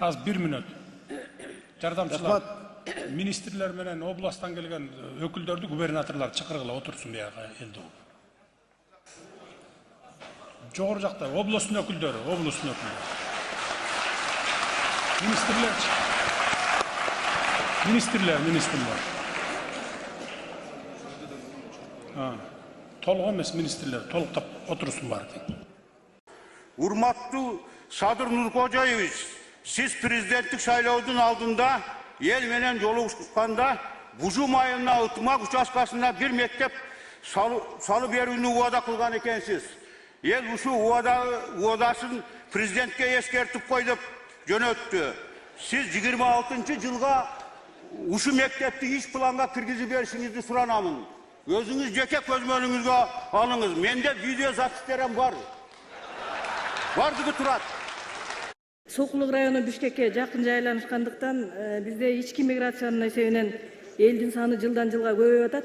Az 1 minut. Жардамчылар, министрлер менен областан келген өкүлдөрдү губернаторлар чакыргыла отурсун бияга элди. Жогору жакта областын өкүлдөрү, Министрлер. Толук эмес министрлер, толуктап отурсун бар. Урматтуу Садыр Нуркожоевич, siz президенттик шайлоодун алдында ел менен жолугушканда Бужум айына ытмак участкасына бир мектеп салып берүүнү убада кылган экенсиз. Ел ушу убадасын президентке эскертип кой деп жөнөттү. Siz 26-жылга ушу мектепти иш планга киргизип беришиңизди суранамын. Өзүңүз жеке көзмөнүңүзгө алыңыз. Менде видео запистерим бар. Бардыгы турат. Сокулук району Бишкекке жакын жайланышкандыктан бизде ички миграциянын эсебинен элдин саны жылдан жылга көбөйүп атат.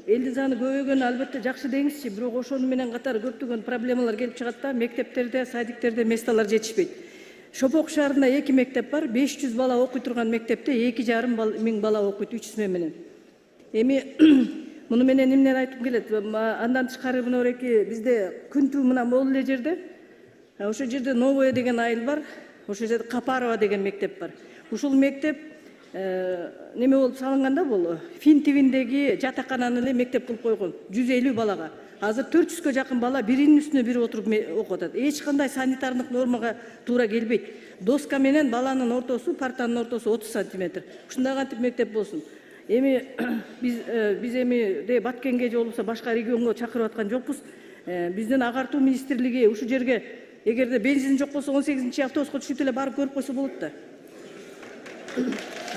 Элдин саны көбөйгөнү албетте жакшы деңизчи, бирок ошону менен катар көптөгөн проблемалар келип чыгат да, мектептерде, садиктерде месталар жетишпейт. Шопок шаарында 2 мектеп бар, 500 бала окуй турган мектепте 2,5 миң бала окуйт 3 сме менен. Эми муну менен эмнени айтып келет? Андан тышкары мынореки бизде Күнтүү мына могул эле жерде, ошол жерде Новое деген айыл бар. Ошол жерде Капарова деген мектеп бар. Ушул мектеп неме болуп салынганда бул Фин тибиндеги жатакананы эле мектеп кылып койгон. 150 балага. Азыр 400гө жакын бала биринин үстүнө бири отуруп окуп атат. Эч кандай санитардык нормага туура келбейт. Доска менен баланын ортосу, партанын ортосу 30 сантиметр. Ушундай кантип мектеп болсун. Эми биз эми Баткенге же болбосо башка регионго чакырып аткан жокпуз. Биздин агартуу министрлиги ушу жерге эгерде бензин жок болсо 18-чи автобуска түшүп эле барып көрүп койсо болот да.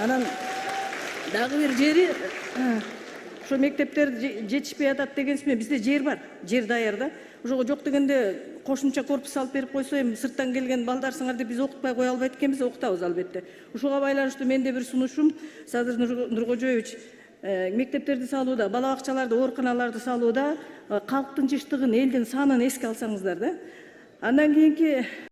Анан дагы бир жери ошо мектептер жетишпей атат дегенсиме, бизде жер бар, жер даяр да. Ошого жок дегенде кошумча корпус салып берип койсо, эми сырттан келген балдарсыңар деп биз окутпай кое албайт экенбиз, окутабыз албетте. Ушуга байланыштуу менде бир сунушум, Садыр Нуркожоевич, мектептерди салууда, бала бакчаларды, ооруканаларды салууда калктын жыштыгын, элдин санын эске алсаңыздар да. Андан кийинки